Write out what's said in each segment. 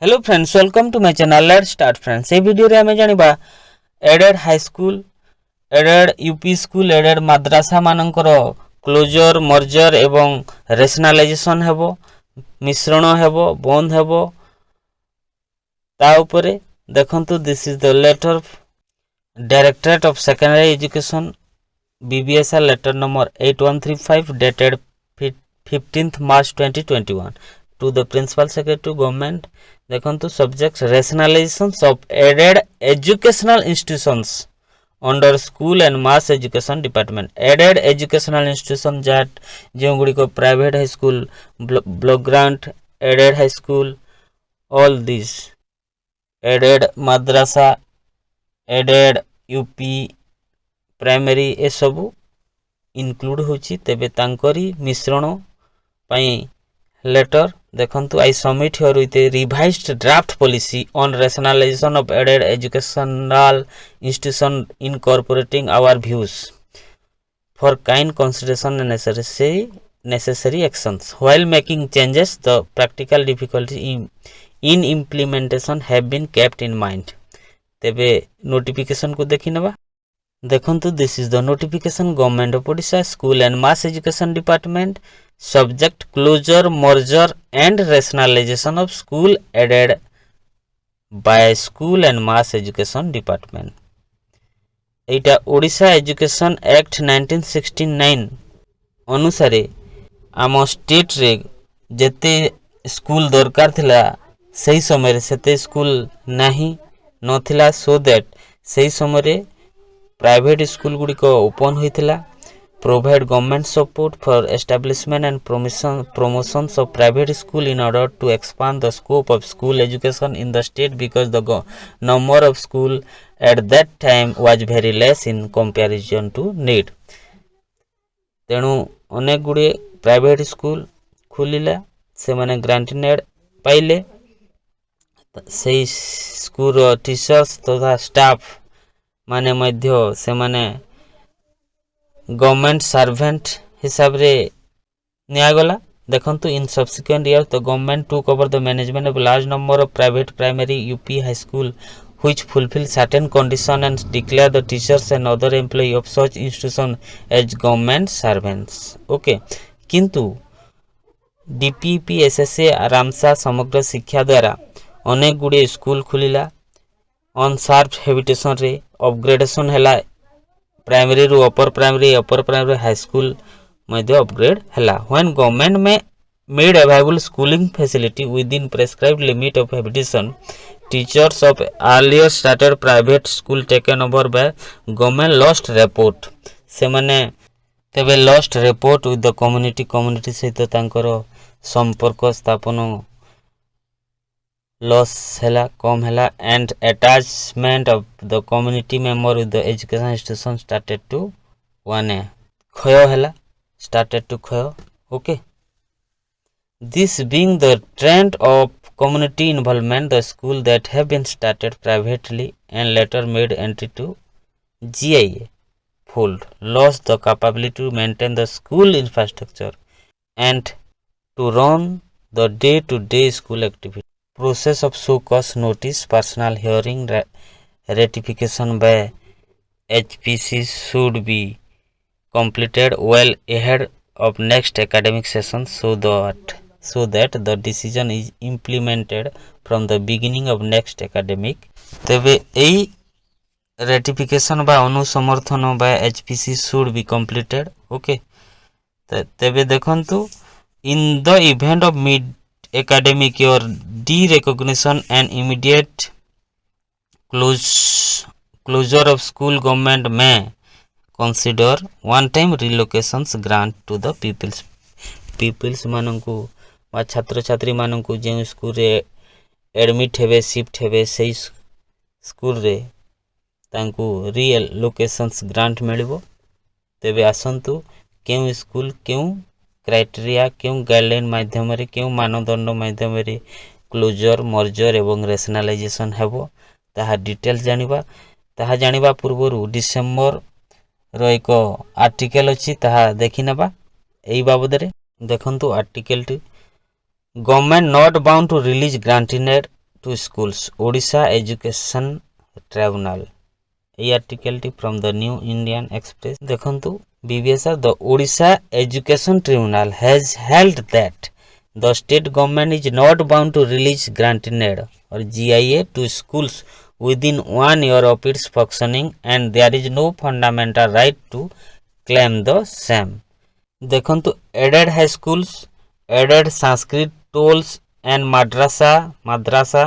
Hello friends, welcome to my channel. Let's start friends. ये video रे हमें जानिबा aided high school, aided UP school, aided madrasa मानकर closure, merger एवं रेशनालाइजेशन हेबो, मिश्रण हेबो, बंद हेबो। ता ऊपरे देखंतु this is the letter directorate of secondary education BBSR letter number 8135 dated 15th March 2021 to the principal secretary government. देखंतु subjects rationalizations of aided educational institutions under school and mass education department. Aided educational institution that जो गुड़ी को private high school, block grant, aided high school, all these aided madrasa, aided UP primary ए सबू include होची। तेबे तांकरी मिश्रण पई letter देखंतु I submit here with a revised draft policy on rationalisation of aided educational institution incorporating our views for kind consideration necessary actions while making changes. The practical difficulties in implementation have been kept in mind. तेबे notification को देखि नबा। देखंतु this is the notification government of Odisha school and mass education department subject closure, merger and rationalisation of school aided by school and mass education department. एटा Odisha education act 1969 अनुसारे आम state रे जेते स्कूल दरकार थिला सही समय रे सेते स्कूल नाही नथिला, सो दैट सही समय रे प्राइवेट स्कूल गुड़ी को ओपन होइथिला। Provide government support for establishment and promotion of private school in order to expand the scope of school education in the state because the number of school at that time was very less in comparison to need. तेणु अनेक गुड़े private school खुलिला, से माने granted पाइले, से school teachers तथा staff माने मध्य से माने गवर्नमेंट सर्वेंट हिसाब रे नियागला। देखंतु in subsequent year the government took over the management of large number of private primary UP high school which fulfill certain condition and declare the teachers and other employee of such institution as government servants. Okay, किंतु DPPSSA आरामसा समग्र शिक्षा द्वारा अनेक गुड़े school खुलिला। अनसार्व हेबिटेशन रे upgradation हैला, primary रु upper primary high school मध्य अपग्रेड हैला। व्हेन गवर्नमेंट में made available schooling facility with in prescribed limit of habitation, teachers of earlier started private school taken over by government lost rapport. से माने तबे lost rapport with the community सहित तांकर संपर्क स्थापन लॉस हैला, कम हैला, and attachment of the community member with the education institution started to wane क्षय हैला, स्टार्टेड टू क्षय। Okay, this being the trend of community involvement, the school that have been started privately and later made entry to GIA fold lost the capability to maintain the school infrastructure and to run the day-to-day school activity. Process of show cause notice, personal hearing, ratification by HPC should be completed well ahead of next academic session so that the decision is implemented from the beginning of next academic. तेबे एई ratification by अनुसमर्थन by HPC should be completed. Okay, तेबे देखंतु in the event of mid academic year derecognition and immediate closure of school, government may consider one time relocations grant to the pupils मानंकु बा छात्र छात्री मानंकु जे school रे admit हेबे, shift हेबे, सही school रे तांकु रिलोकेशंस grant मिलिबो। तेबे आसंतु केउ स्कूल केउ क्राइटेरिया केउ गाइडलाइन माध्यम रे केउ मानदंड माध्यम रे क्लोजर, मर्जर एवं रैशनलाइजेशन हेबो ताहा डिटेल जानिबा पूर्वरु डिसेंबर रो एक आर्टिकल अछि, ताहा देखि नबा। एई बाबद रे देखंतु आर्टिकल टी government not bound to release granted to schools Odisha Education Tribunal এই আর্টিকেলটি from the New Indian Express দেখন্তু BBSR the Odisha Education Tribunal has held that the state government is not bound to release granted aid or GIA to schools within 1 year of its functioning and there is no fundamental right to claim the same ଦେଖନ୍ତୁ aided high schools aided Sanskrit tolls and madrasa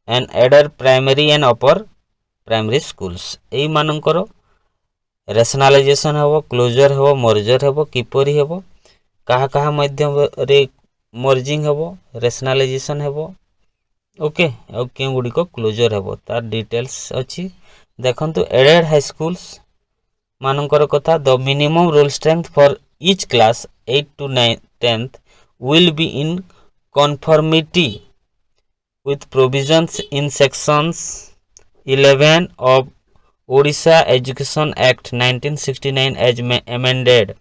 and aided primary and upper primary schools এই ମାନଙ୍କର ରେସନାଲାଇଜେସନ୍ ହେବ closure ହେବ merger ହେବ କିପରି ହେବ କାହା କାହା ମାଧ୍ୟମରେ ମର୍ଜିଂ ହେବ ରେସନାଲାଇଜେସନ୍ ହେବ ଓକେ ଆଉ କେଉଁ ଗୁଡ଼ିକ କ୍ଲୋଜର୍ ହେବ ତାର ଡିଟେଲ୍ସ ଅଛି ଦେଖନ୍ତୁ ଏଡେଡ୍ ହାଇ ସ୍କୁଲ୍ସ ମାନଙ୍କର କଥା the minimum roll strength for each class 8 to 10th will be in conformity with provisions in sections 11 of Odisha Education Act 1969 as amended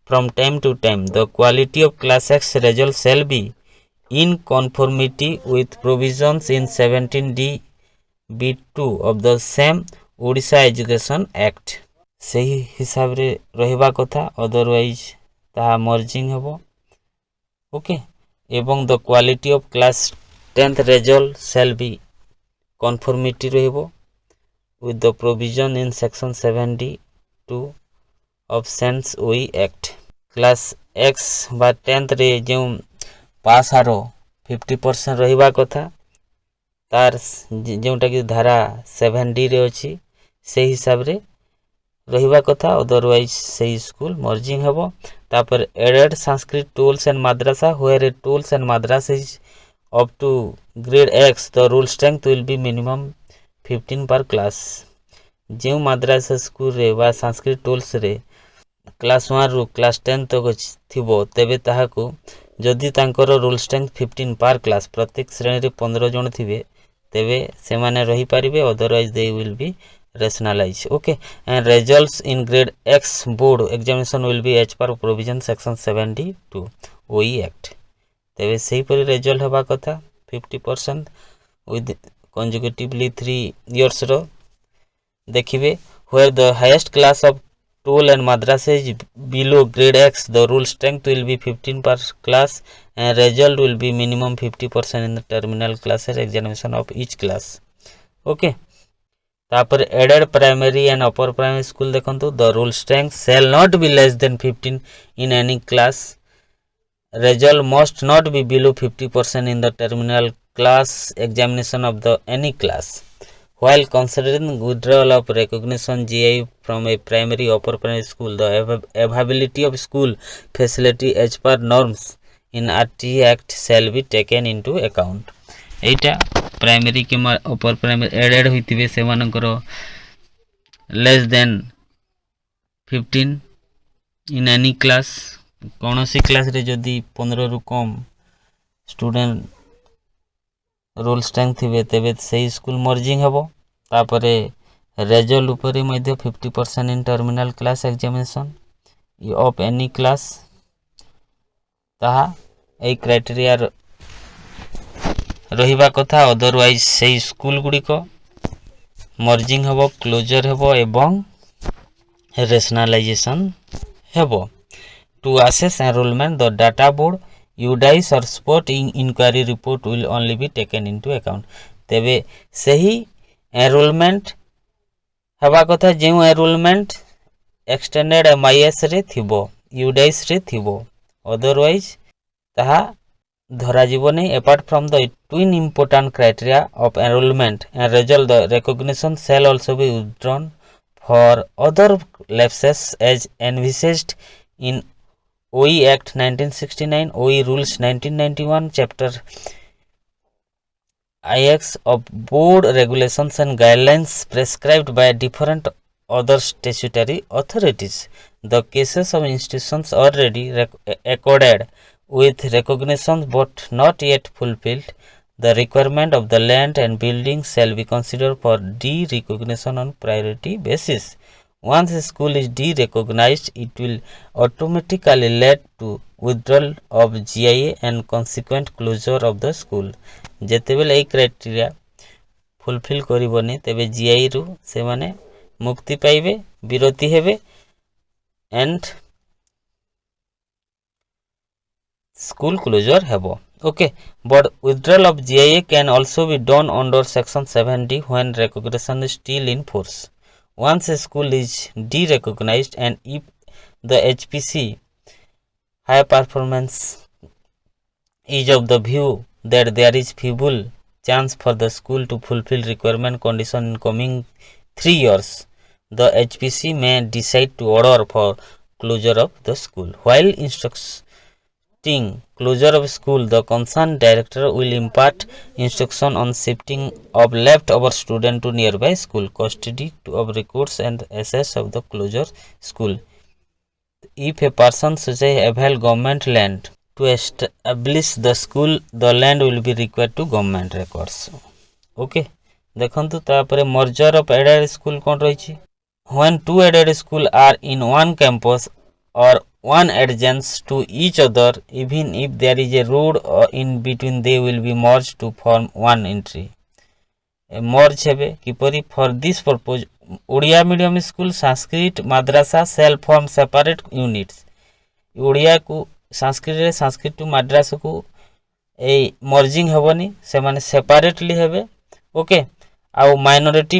from time to time. The quality of class X result shall be in conformity with provisions in 17D B2 of the same Odisha Education Act. ସେହି ହିସାବରେ ରହିବା କଥା otherwise ତାହା merging ହେବ okay ଏବଂ the quality of class 10th result shall be conformity ରହିବ with the provision in section 72 of sense OE act class X বা 10th ରେ ଯେଉଁ ପାସ୍ ହାର 50% ରହିବା କଥା ତାର ଯେଉଁଟାକି ଧାରା 7D ରେ ଅଛି ସେହି ହିସାବରେ ରହିବା କଥା ଅଦରୱାଇଜ୍ ସେହି ସ୍କୁଲ ମର୍ଜିଂ ହେବ ତାପରେ added Sanskrit tools and madrasa where a tools and madrasa is up to grade X the rule strength will be minimum 15 per class ଯେଉଁ ମାଦ୍ରାସା ସ୍କୁଲରେ ବା ସାଂସ୍କ୍ରିଟ ଟୁଲ୍ସରେ କ୍ଲାସ୍ 1ରୁ କ୍ଲାସ୍ 10 ତକ ଥିବ ତେବେ ତାହାକୁ ଯଦି ତାଙ୍କର ରୁଲ୍ ଷ୍ଟ୍ରେଙ୍ଗଥ୍ 15 ପାର୍ କ୍ଲାସ୍ ପ୍ରତ୍ୟେକ ଶ୍ରେଣୀରେ 15 ଜଣ ଥିବେ ତେବେ ସେମାନେ ରହିପାରିବେ otherwise De will be rationalize okay and results in grade X board examination will be as per provision section 72 OE act ତେବେ ସେହିପରି ରେଜଲ୍ଟ ହେବା କଥା 50% with consecutively 3 years ର ଦେଖିବେ where the highest class of toll and madrasa is below grade X the rule strength will be 15 per class and result will be minimum 50% in the terminal classes examination of each class okay तापर aided primary and upper primary school देखंतु the roll strength shall not be less than 15 in any class result must not be below 50% in the terminal class examination of the any class while considering withdrawal of recognition GI from a primary upper primary school the availability of school facility as per norms in RT Act shall be taken into account Etah primary के upper primary added होइतिबे से मानकर less than 15 in any class कौनसी class रे जदि 15 रु कम student role strength थिबे तेबे सही school merging हेबो तापरे रेजल्ट ऊपर मध्ये 50% in terminal class examination of any class ताहा ए क्राइटेरिया रहिबा कथा अदरवाइज सही स्कूल गुडी को मर्जिंग हेबो क्लोजर हेबो एवं रेशनलाइजेशन हेबो to assess enrolment the data board UDISE और spot inquiry report will only be taken into account तेबे सही एनरोलमेंट हेबा कथा जेउ एनरोलमेंट एक्सटेंडेड एमआईएस रे थिबो यूडाइस रे थिबो अदरवाइज ताहा धरा जीवनी apart from the twin important criteria of enrollment and result the recognition shall also be withdrawn for other lapses as envisaged in OE Act 1969 OE Rules 1991 Chapter IX of board regulations and guidelines prescribed by different other statutory authorities. The cases of institutions already accorded with recognition but not yet fulfilled the requirement of the land and buildings shall be considered for de-recognition on priority basis. Once a school is de-recognized, it will automatically lead to withdrawal of GIA and consequent closure of the school. ଯେତେବେଳେ ଏଇ criteria fulfil କରିବନି ତେବେ ଜିଆଇରୁ ସେମାନେ ମୁକ୍ତି ପାଇବେ, ବିରତି ହେବେ and school closure ହେବ। Okay, but withdrawal of GIA can also be done under section 70 when recognition is still in force. Once a school is derecognized and if the HPC high performance is of the view that there is feeble chance for the school to fulfill requirement condition in coming 3 years, the HPC may decide to order for closure of the school. While instructing closure of school, the concerned director will impart instruction on shifting of leftover student to nearby school, custody of records and access of the closure school. If a person such as avail government land to establish the school, the land will be required to government records. Okay, ଦେଖନ୍ତୁ ତାପରେ merger of aided school କ'ଣ ରହିଛି? When two aided schools are in one campus or one adjacent to each other, even if there is a road in between, they will be merged to form one entry. merge ହେବେ କିପରି? For this purpose, Odia medium school, Sanskrit madrasa shall form separate units. ଓଡ଼ିଆକୁ ସଂସ୍କୃତରେ, ସଂସ୍କୃତ two ମାଦ୍ରାସାକୁ এই merging ହେବନି, ସେମାନେ separately ହେବେ। Okay, ଆଉ minority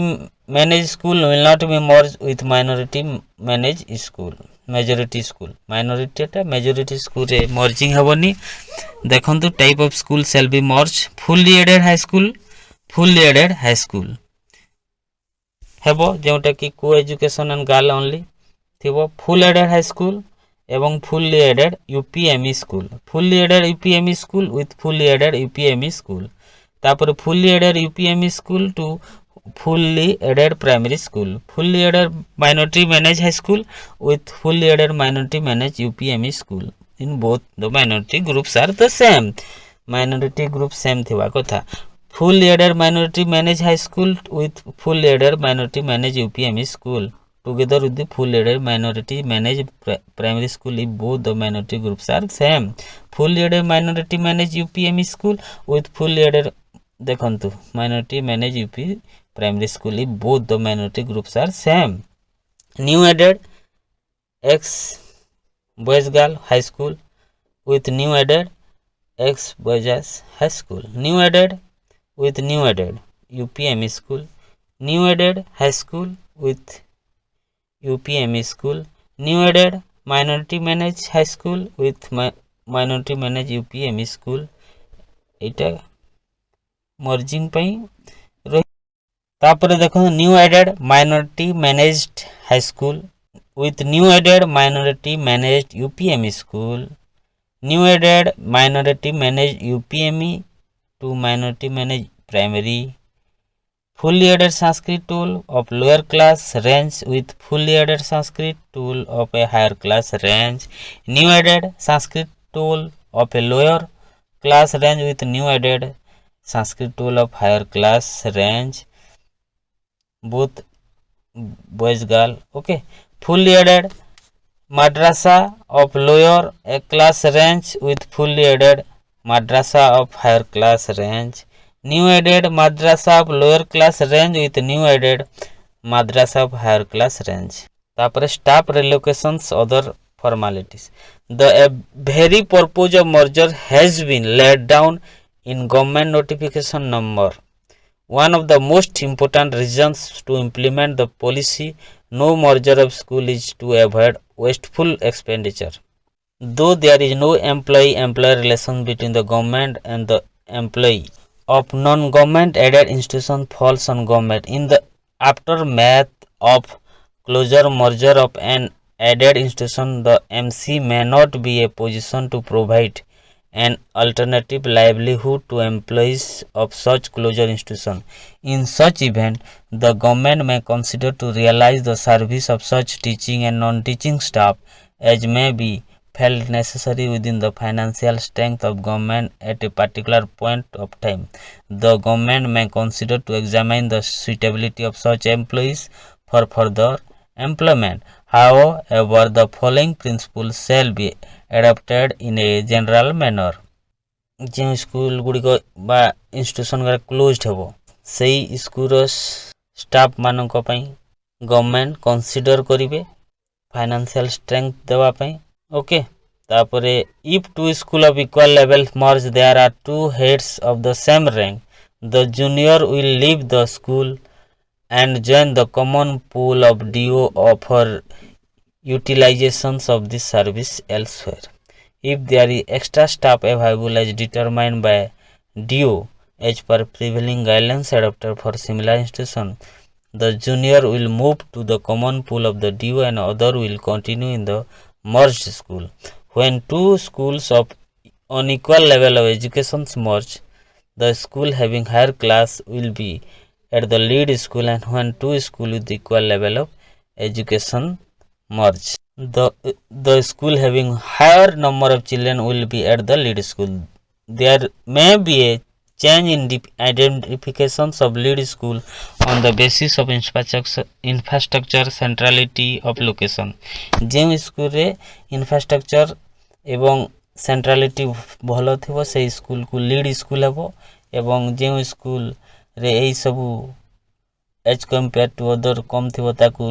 manage school will not be merged with minority managed school, majority school. ମାଇନରିଟିଟା majority ସ୍କୁଲରେ ମର୍ଜିଂ ହେବନି। ଦେଖନ୍ତୁ type of school shall be merged. fully aided high school, fully aided high school ହେବ ଯେଉଁଟାକି କୋ education and girl only ଥିବ। full aided high school ଏବଂ fully aided UPME school, fully aided UPME school with fully aided UPME school। ତାପରେ fully aided UPME school to fully aided primary school, fully aided minority managed high school with fully aided minority managed UPME school. In both the minority groups are the same, minority group same थिबा कथा। fully aided minority managed high school with fully aided minority managed UPME school together with the fully aided minority managed primary school if both the minority groups are same, fully aided minority managed UPME school with fully aided देखंतु minority managed UP primary school if both the minority groups are same। new added ex boys girl high school with new added ex boys high school, new added with new added UPME school, new added high school with UPME school, new added minority managed high school with minority managed UPME school। एटा merging पई तापर देखो new aided minority managed high school with new added minority managed UPME school, new added minority managed UPME to minority managed primary, fully added Sanskrit tool of lower class range with fully added Sanskrit tool of a higher class range, new added Sanskrit tool of a lower class range with new added Sanskrit tool of higher class range, both boys girl। okay, fully added madrasa of lower class range with fully added madrasa of higher class range, new added madrasa of lower class range with new added madrasa of higher class range। तापर staff relocations, other formalities, the very purpose of merger has been laid down in government notification number। one of the most important reasons to implement the policy no merger of school is to avoid wasteful expenditure। though there is no employee-employer relation between the government and the employee of non-government aided institution falls on government in the aftermath of closure merger of an aided institution, the MC may not be a position to provide an alternative livelihood to employees of such closure institution। in such event, the government may consider to realize the service of such teaching and non-teaching staff as may be felt necessary within the financial strength of government at a particular point of time। the government may consider to examine the suitability of such employees for further employment। however, the following principles shall be adopted in a general manner। जो school गुड़िक बा institution closed हेबो सेही school staff मानक government consider करिवे financial strength देवा पई okay तापरे if two school of equal level merge there are two heads of the same rank the junior will leave the school and join the common pool of DO for utilizations of this service elsewhere. If there is extra staff available as determined by DO as per prevailing guidelines adopted for similar institution, the junior will move to the common pool of the DO and other will continue in the merged school. When two schools of unequal level of education merge, the school having higher class will be at the lead school, and when two schools with equal level of education merge, the school having higher number of children will be at the lead school. There may be a change in the identifications of lead school on the basis of infrastructure centrality of location. जो school रे infrastructure एवं centrality भलो थिबो से school को lead school हेबो एवं जो स्कूल रे एई सबु एज कंपेयर टू अदर कम थिबो ताकू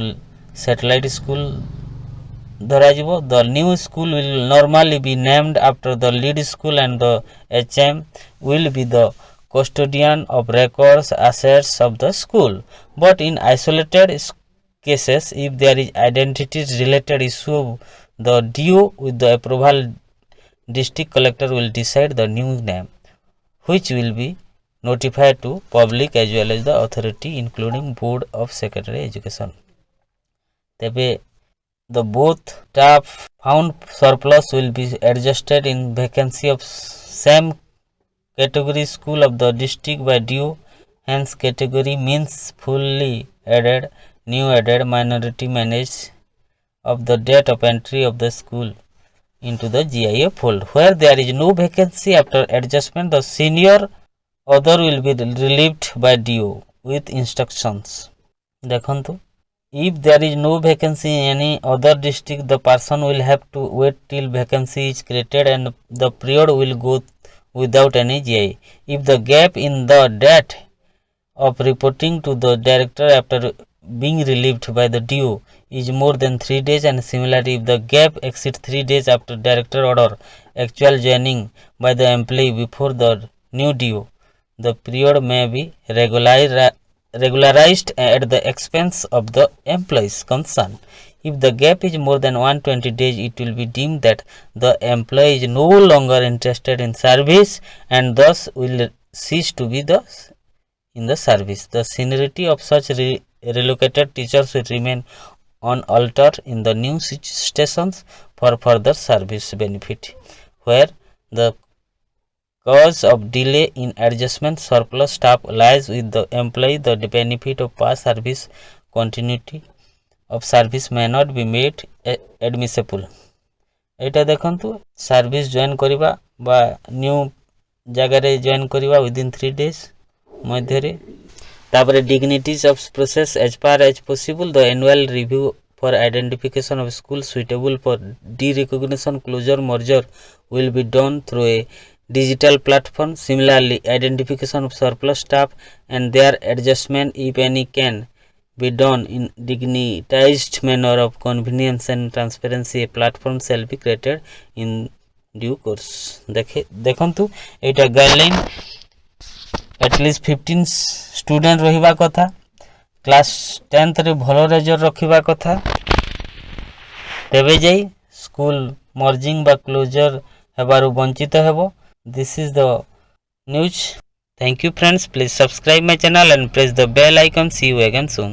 सैटेलाइट स्कूल धरा जिवो the new school will normally be named after the lead school and the HM will be the custodian of records assets of the school but in isolated cases if there is identity related issue the DO with the approval district collector will decide the new name which will be notified to public as well as the authority including board of secondary education. Tebe the both staff found surplus will be adjusted in vacancy of same category school of the district by DO. Hence category means fully added, new added, minority managed of the date of entry of the school into the GIA fold. Where there is no vacancy after adjustment, the senior other will be relieved by DO with instructions. Dekhantu, if there is no vacancy in any other district, the person will have to wait till vacancy is created and the period will go without any GI. If the gap in the date of reporting to the director after being relieved by the DO is more than 3 days, and similarly if the gap exceeds 3 days after director order actual joining by the employee before the new DO, the period may be regularized at the expense of the employees concerned. If the gap is more than 120 days, it will be deemed that the employee is no longer interested in service and thus will cease to be in the service. The seniority of such relocated teachers will remain unaltered in the new stations for further service benefit. Where the cause of delay in adjustment surplus staff lies with the employee, the benefit of past service continuity of service may not be made admissible. एटा देखंतु service join करिबा बा new जगह रे join करिबा within 3 days मध्य रे तापरे dignities of process as far as possible the annual review for identification of school suitable for derecognition closure merger will be done through a digital platform. Similarly, identification of surplus staff and their adjustment if any can be done in dignitized manner of convenience and transparency. A platform shall be created in due course. देखंतु एटा guideline at least 15 student रहिबा कथा class 10th रे भलो result रखिबा कथा तेबे जाई school merging बा closure हेबारु वंचित हेबो. This is the news. Thank you friends. Please subscribe my channel and press the bell icon. See you again soon.